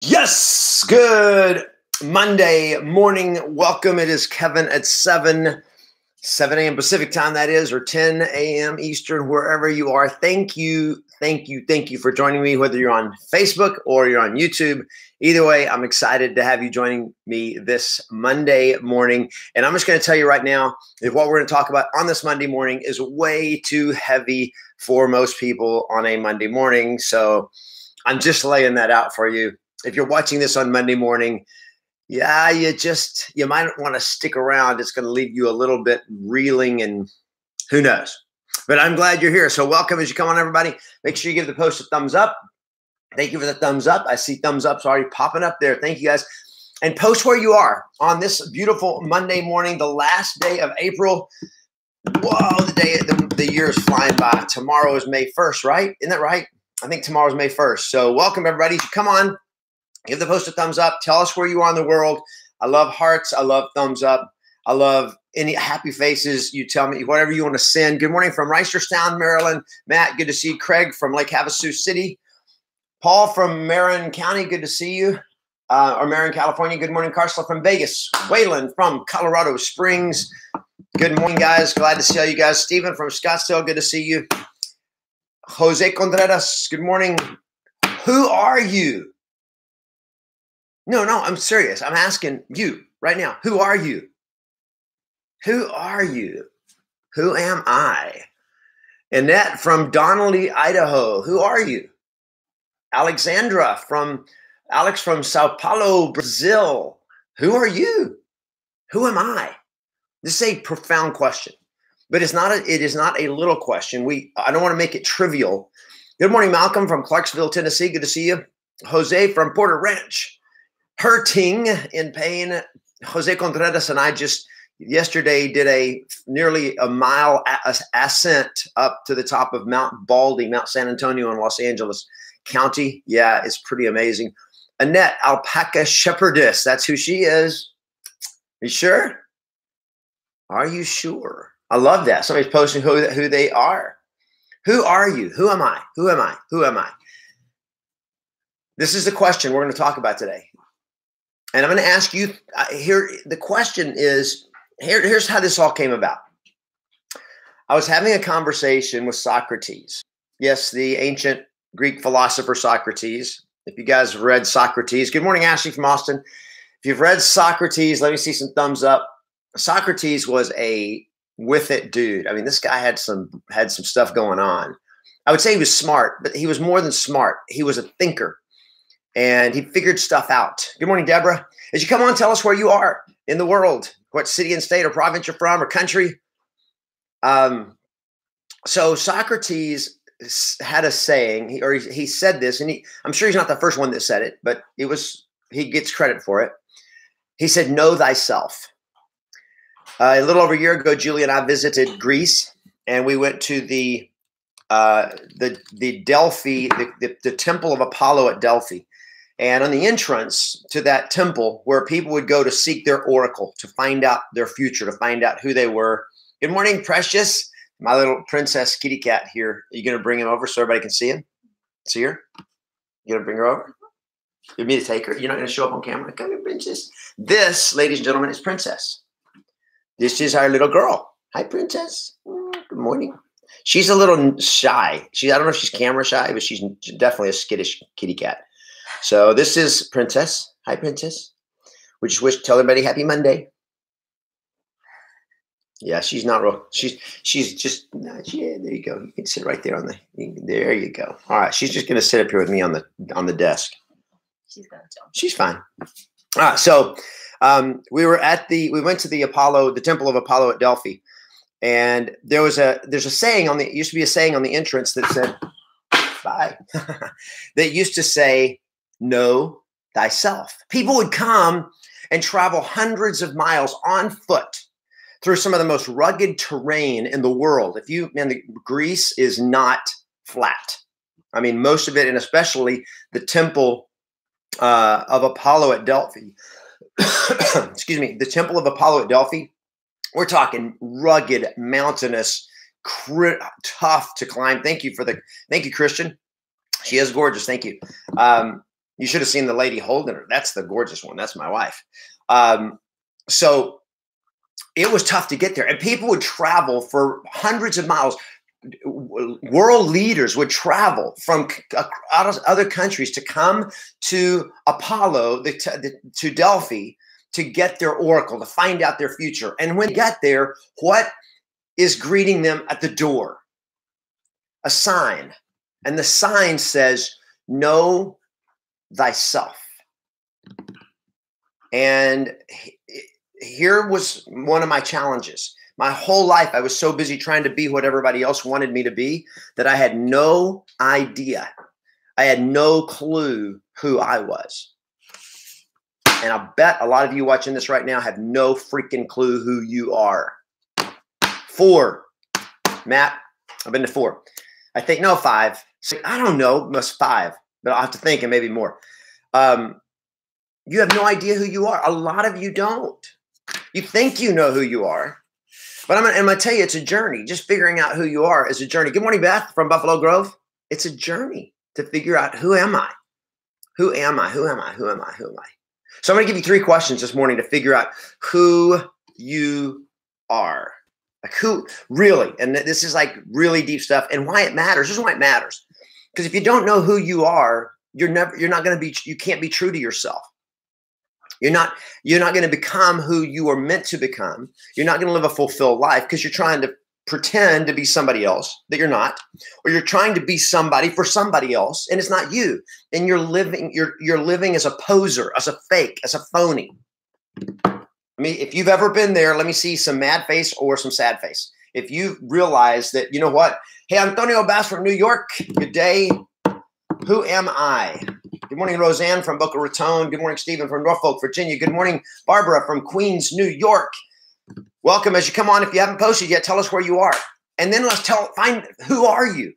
Yes, good Monday morning. Welcome. It is Kevin at 7 a.m. Pacific time, that is, or 10 a.m. Eastern, wherever you are. Thank you for joining me, whether you're on Facebook or you're on YouTube. Either way, I'm excited to have you joining me this Monday morning. And I'm just going to tell you right now, if what we're going to talk about on this Monday morning is way too heavy for most people on a Monday morning. So I'm just laying that out for you. If you're watching this on Monday morning, you might want to stick around. It's going to leave you a little bit reeling and who knows. But I'm glad you're here. So welcome as you come on, everybody. Make sure you give the post a thumbs up. Thank you for the thumbs up. I see thumbs ups already popping up there. Thank you, guys. And post where you are on this beautiful Monday morning, the last day of April. Whoa, the year is flying by. Tomorrow is May 1st, right? Isn't that right? I think tomorrow's May 1st. So welcome, everybody. Come on. Give the post a thumbs up. Tell us where you are in the world. I love hearts. I love thumbs up. I love any happy faces. You tell me whatever you want to send. Good morning from Reisterstown, Maryland. Matt, good to see you. Craig from Lake Havasu City. Paul from Marin County, good to see you. Or Marin, California. Good morning, Carla from Vegas. Waylon from Colorado Springs. Good morning, guys. Glad to see all you guys. Stephen from Scottsdale, good to see you. Jose Contreras, good morning. Who are you? No, I'm serious. I'm asking you right now. Who are you? Who are you? Who am I? Annette from Donnelly, Idaho. Who are you? Alex from Sao Paulo, Brazil. Who are you? Who am I? This is a profound question, but it is not a little question. I don't want to make it trivial. Good morning, Malcolm from Clarksville, Tennessee. Good to see you. Jose from Porter Ranch. Hurting in pain. Jose Contreras and I just yesterday did nearly a mile ascent up to the top of Mount Baldy, Mount San Antonio in Los Angeles County. Yeah, it's pretty amazing. Annette, alpaca shepherdess. That's who she is. Are you sure? Are you sure? I love that. Somebody's posting who they are. Who are you? Who am I? Who am I? Who am I? This is the question we're going to talk about today. And I'm going to ask you here. The question is, here's how this all came about. I was having a conversation with Socrates. Yes, the ancient Greek philosopher Socrates. If you guys have read Socrates, good morning, Ashley from Austin. If you've read Socrates, let me see some thumbs up. Socrates was a with it dude. I mean, this guy had some stuff going on. I would say he was smart, but he was more than smart. He was a thinker. And he figured stuff out. Good morning, Deborah. As you come on, tell us where you are in the world, what city and state or province you're from or country. So Socrates had a saying, he said this, and I'm sure he's not the first one that said it, but he gets credit for it. He said, know thyself. A little over a year ago, Julie and I visited Greece, and we went to the Delphi, the Temple of Apollo at Delphi. And on the entrance to that temple where people would go to seek their oracle, to find out their future, to find out who they were. Good morning, Precious. My little princess kitty cat here. Are you going to bring him over so everybody can see him? See her? You going to bring her over? You want me to take her? You're not going to show up on camera? Come here, Princess. This, ladies and gentlemen, is Princess. This is our little girl. Hi, Princess. Good morning. She's a little shy. I don't know if she's camera shy, but she's definitely a skittish kitty cat. So this is Princess. Hi, Princess. We just tell everybody happy Monday. Yeah, she's not real. She's just, yeah, there you go. You can sit right there there you go. All right. She's just going to sit up here with me on the desk. She's fine. All right. So we went to the Temple of Apollo at Delphi. And there's a saying it used to be a saying on the entrance that said, bye, that used to say, know thyself. People would come and travel hundreds of miles on foot through some of the most rugged terrain in the world. Greece is not flat. I mean, most of it, and especially the Temple of Apollo at Delphi. Excuse me, the Temple of Apollo at Delphi. We're talking rugged, mountainous, tough to climb. Thank you, Christian. She is gorgeous. Thank you. You should have seen the lady holding her. That's the gorgeous one. That's my wife. So it was tough to get there. And people would travel for hundreds of miles. World leaders would travel from other countries to come to Apollo, to Delphi, to get their oracle, to find out their future. And when they get there, what is greeting them at the door? A sign. And the sign says, know thyself. And here was one of my challenges. My whole life, I was so busy trying to be what everybody else wanted me to be that I had no idea. I had no clue who I was. And I bet a lot of you watching this right now have no freaking clue who you are. 4. Matt, I've been to 4. I think, no, 5. 6, I don't know, must 5, but I'll have to think and maybe more. You have no idea who you are. A lot of you don't. You think you know who you are. But I'm going to tell you, it's a journey. Just figuring out who you are is a journey. Good morning, Beth from Buffalo Grove. It's a journey to figure out, who am I? Who am I? Who am I? Who am I? Who am I? So I'm going to give you 3 questions this morning to figure out who you are. Like, who really, and this is like really deep stuff, and why it matters. This is why it matters. Because if you don't know who you are, you can't be true to yourself. You're not going to become who you are meant to become. You're not going to live a fulfilled life because you're trying to pretend to be somebody else that you're not, or you're trying to be somebody for somebody else, and it's not you. And you're living as a poser, as a fake, as a phony. I mean, if you've ever been there, let me see some mad face or some sad face. If you realize that, you know what? Hey, Antonio Bass from New York. Good day. Who am I? Good morning, Roseanne from Boca Raton. Good morning, Stephen from Norfolk, Virginia. Good morning, Barbara from Queens, New York. Welcome. As you come on, if you haven't posted yet, tell us where you are. And then let's find, who are you?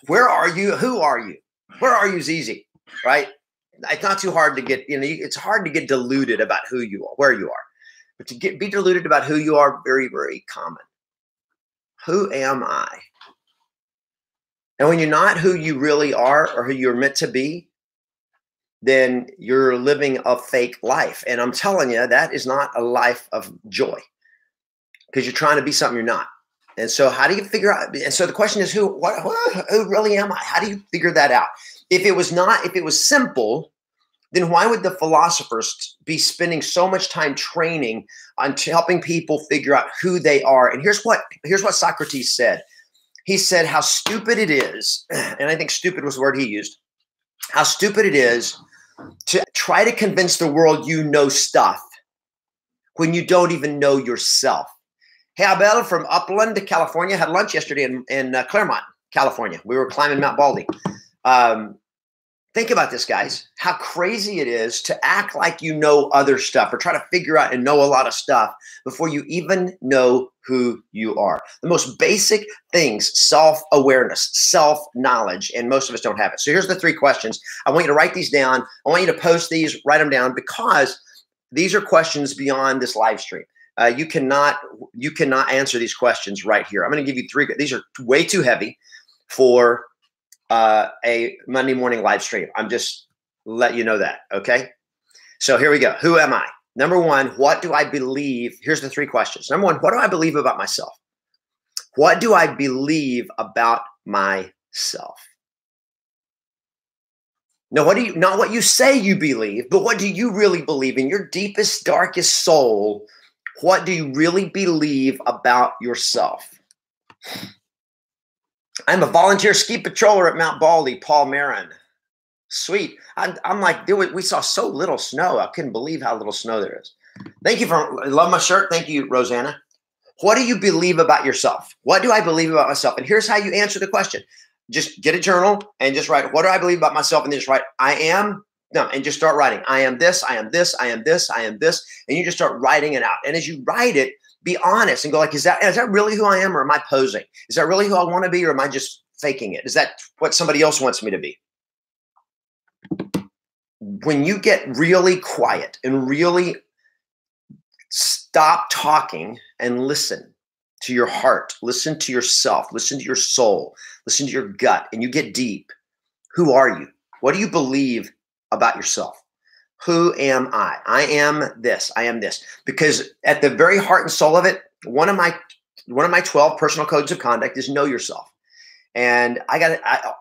Where are you? Who are you? Where are you is easy, right? It's not too hard to get, it's hard to get deluded about who you are, where you are. But to be deluded about who you are, very, very common. Who am I? And when you're not who you really are or who you're meant to be, then you're living a fake life. And I'm telling you, that is not a life of joy because you're trying to be something you're not. And so how do you figure out? And so the question is, who really am I? How do you figure that out? If it was simple, then why would the philosophers be spending so much time training on helping people figure out who they are? And here's what Socrates said. He said how stupid it is, and I think stupid was the word he used, how stupid it is to try to convince the world you know stuff when you don't even know yourself. Hey, Abel from Upland, California, had lunch yesterday in Claremont, California. We were climbing Mount Baldy. Think about this, guys, how crazy it is to act like you know other stuff or try to figure out and know a lot of stuff before you even know who you are. The most basic things, self-awareness, self-knowledge, and most of us don't have it. So here's the 3 questions. I want you to write these down. I want you to post these, write them down, because these are questions beyond this live stream. You cannot answer these questions right here. I'm going to give you 3. These are way too heavy for a Monday morning live stream. I'm just let you know that. Okay. So here we go. Who am I? Number 1, what do I believe? Here's the 3 questions. Number 1, what do I believe about myself? What do I believe about myself? No, not what you say you believe, but what do you really believe in your deepest, darkest soul? What do you really believe about yourself? I'm a volunteer ski patroller at Mount Baldy, Paul Marin. Sweet. I'm like, dude, we saw so little snow. I couldn't believe how little snow there is. Thank you I love my shirt. Thank you, Rosanna. What do you believe about yourself? What do I believe about myself? And here's how you answer the question. Just get a journal and just write, what do I believe about myself? And then just write, and just start writing. I am this, I am this, I am this, I am this. And you just start writing it out. And as you write it, be honest and go like, is that really who I am, or am I posing? Is that really who I want to be, or am I just faking it? Is that what somebody else wants me to be? When you get really quiet and really stop talking and listen to your heart, listen to yourself, listen to your soul, listen to your gut, and you get deep, who are you? What do you believe about yourself? Who am I? I am this. I am this. Because at the very heart and soul of it, one of my 12 personal codes of conduct is know yourself. And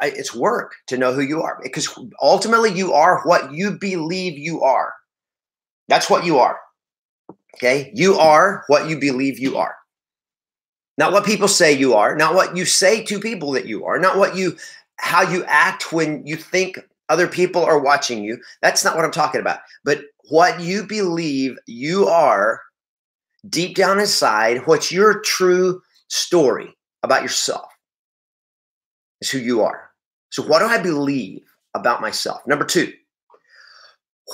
it's work to know who you are, because ultimately you are what you believe you are. That's what you are. Okay. You are what you believe you are. Not what people say you are, not what you say to people that you are, not how you act when you think other people are watching you. That's not what I'm talking about. But what you believe you are deep down inside, what's your true story about yourself is who you are. So what do I believe about myself? Number 2,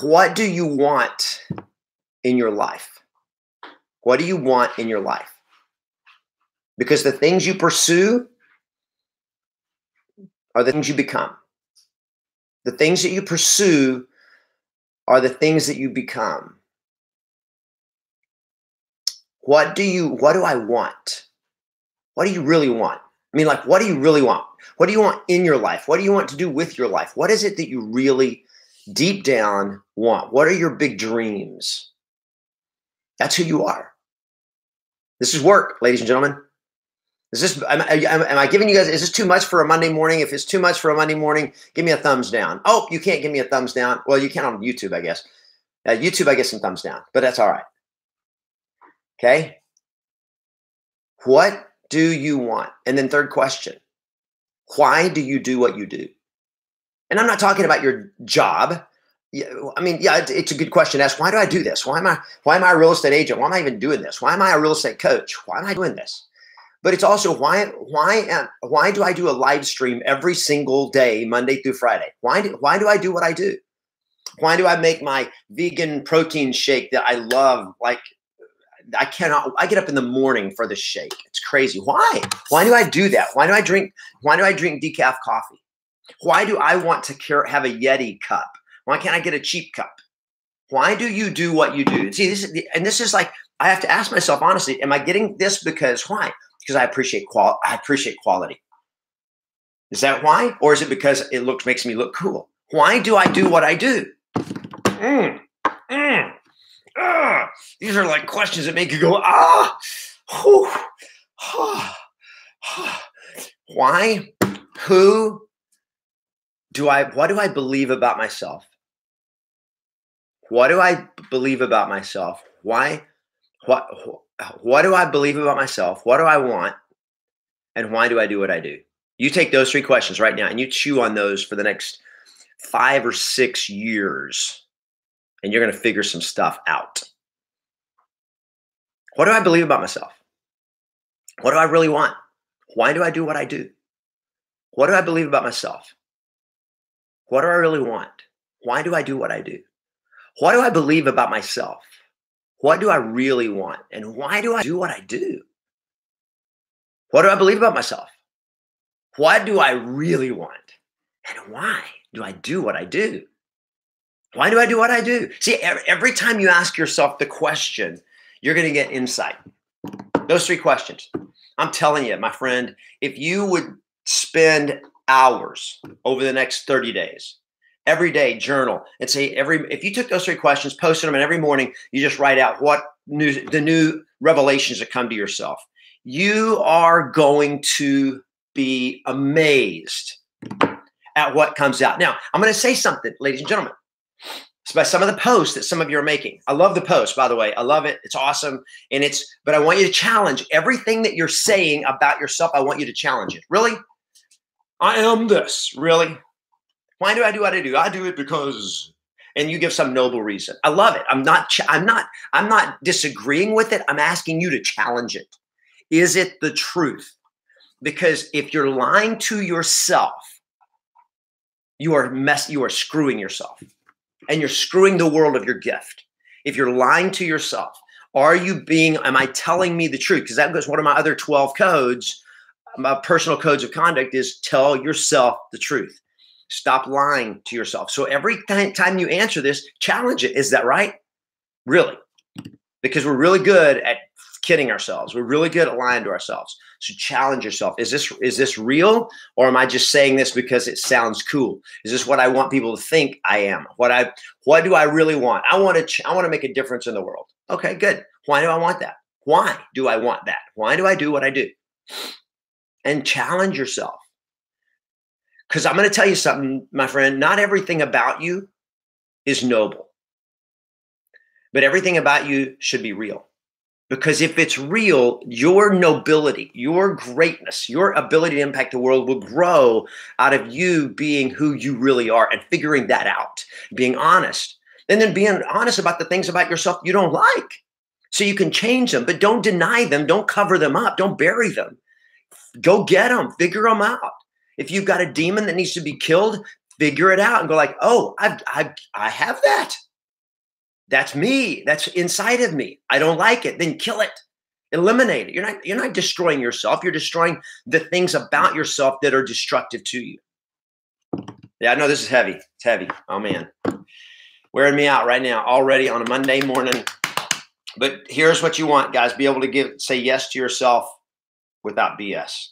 what do you want in your life? What do you want in your life? Because the things you pursue are the things you become. The things that you pursue are the things that you become. What do I want? What do you really want? I mean, like, what do you really want? What do you want in your life? What do you want to do with your life? What is it that you really deep down want? What are your big dreams? That's who you are. This is work, ladies and gentlemen. Am I giving you guys, is this too much for a Monday morning? If it's too much for a Monday morning, give me a thumbs down. Oh, you can't give me a thumbs down. Well, you can on YouTube, I guess. YouTube, I get some thumbs down, but that's all right. Okay. What do you want? And then third question, why do you do what you do? And I'm not talking about your job. I mean, yeah, it's a good question to ask. Why do I do this? Why am I a real estate agent? Why am I even doing this? Why am I a real estate coach? Why am I doing this? But it's also why do I do a live stream every single day, Monday through Friday? Why do I do what I do? Why do I make my vegan protein shake that I love? Like, I get up in the morning for the shake. It's crazy. Why do I do that? Why do I drink decaf coffee? Why do I want to have a Yeti cup? Why can't I get a cheap cup? Why do you do what you do? See, this is like, I have to ask myself honestly, am I getting this why? Because I appreciate quality. Is that why? Or is it because it makes me look cool? Why do I do what I do? These are like questions that make you go, why? What do I believe about myself? What do I believe about myself? Why? What do I believe about myself? What do I want? And why do I do what I do? You take those 3 questions right now and you chew on those for the next 5 or 6 years, and you're going to figure some stuff out. What do I believe about myself? What do I really want? Why do I do what I do? What do I believe about myself? What do I really want? Why do I do what I do? What do I believe about myself? What do I really want? And why do I do what I do? What do I believe about myself? What do I really want? And why do I do what I do? Why do I do what I do? See, every time you ask yourself the question, you're going to get insight. Those 3 questions. I'm telling you, my friend, if you would spend hours over the next 30 days, every day journal and say if you took those 3 questions, posted them, and every morning you just write out the new revelations that come to yourself, you are going to be amazed at what comes out. Now, I'm going to say something, ladies and gentlemen. It's by some of the posts that some of you are making. I love the post, by the way. I love it. It's awesome. But I want you to challenge everything that you're saying about yourself. I want you to challenge it. Really? I am this. Really? Why do I do what I do? I do it because, and you give some noble reason. I love it. I'm not disagreeing with it. I'm asking you to challenge it. Is it the truth? Because if you're lying to yourself, you are screwing yourself, and you're screwing the world of your gift. If you're lying to yourself, am I telling me the truth? Because that was one of my other 12 codes, my personal codes of conduct, is tell yourself the truth. Stop lying to yourself. So every time you answer this, challenge it. Is that right? Really? Because we're really good at kidding ourselves. We're really good at lying to ourselves. So challenge yourself. Is this real, or am I just saying this because it sounds cool? Is this what I want people to think I am? What do I really want? I want to make a difference in the world. Okay, good. Why do I want that? Why do I want that? Why do I do what I do? And challenge yourself. Because I'm going to tell you something, my friend, not everything about you is noble, but everything about you should be real. Because if it's real, your nobility, your greatness, your ability to impact the world will grow out of you being who you really are and figuring that out, being honest, and then being honest about the things about yourself you don't like. So you can change them, but don't deny them. Don't cover them up. Don't bury them. Go get them. Figure them out. If you've got a demon that needs to be killed, figure it out and go like, oh, I have that. That's me. That's inside of me. I don't like it. Then kill it. Eliminate it. You're not destroying yourself. You're destroying the things about yourself that are destructive to you. Yeah, I know this is heavy. It's heavy. Oh man. Wearing me out right now already on a Monday morning. But here's what you want, guys. Be able to say yes to yourself without BS.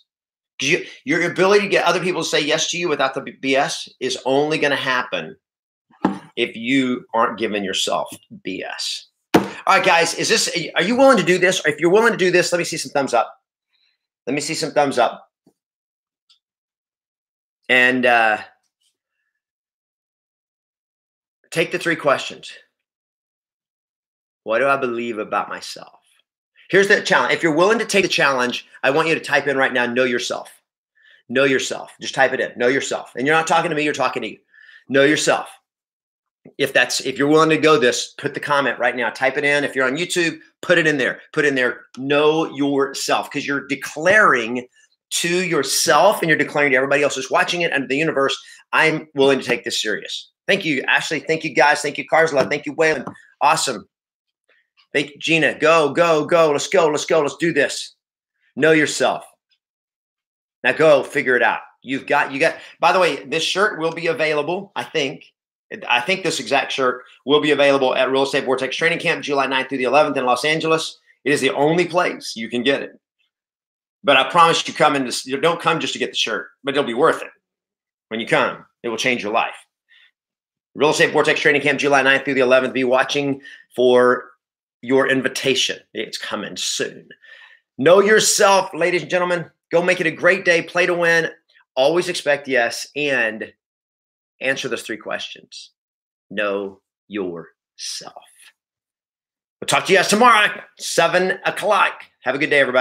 Because your ability to get other people to say yes to you without the BS is only going to happen if you aren't giving yourself BS. All right, guys, are you willing to do this? Or if you're willing to do this, let me see some thumbs up. Let me see some thumbs up. And take the 3 questions. What do I believe about myself? Here's the challenge. If you're willing to take the challenge, I want you to type in right now, know yourself. Know yourself. Just type it in. Know yourself. And you're not talking to me, you're talking to you. Know yourself. If you're willing to go this, put the comment right now. Type it in. If you're on YouTube, put it in there. Put in there, know yourself, because you're declaring to yourself and you're declaring to everybody else who's watching it and the universe, I'm willing to take this serious. Thank you, Ashley. Thank you, guys. Thank you, Karsla. Thank you, Waylon. Awesome. Thank you, Gina. Go, go, go. Let's go. Let's go. Let's do this. Know yourself. Now go figure it out. You got, by the way, this shirt will be available. I think this exact shirt will be available at Real Estate Vortex Training Camp, July 9th through the 11th in Los Angeles. It is the only place you can get it. But I promise you don't come just to get the shirt, but it'll be worth it. When you come, it will change your life. Real Estate Vortex Training Camp, July 9th through the 11th. Be watching for your invitation. It's coming soon. Know yourself, ladies and gentlemen. Go make it a great day. Play to win. Always expect yes. And answer those 3 questions. Know yourself. We'll talk to you guys tomorrow, 7 o'clock. Have a good day, everybody.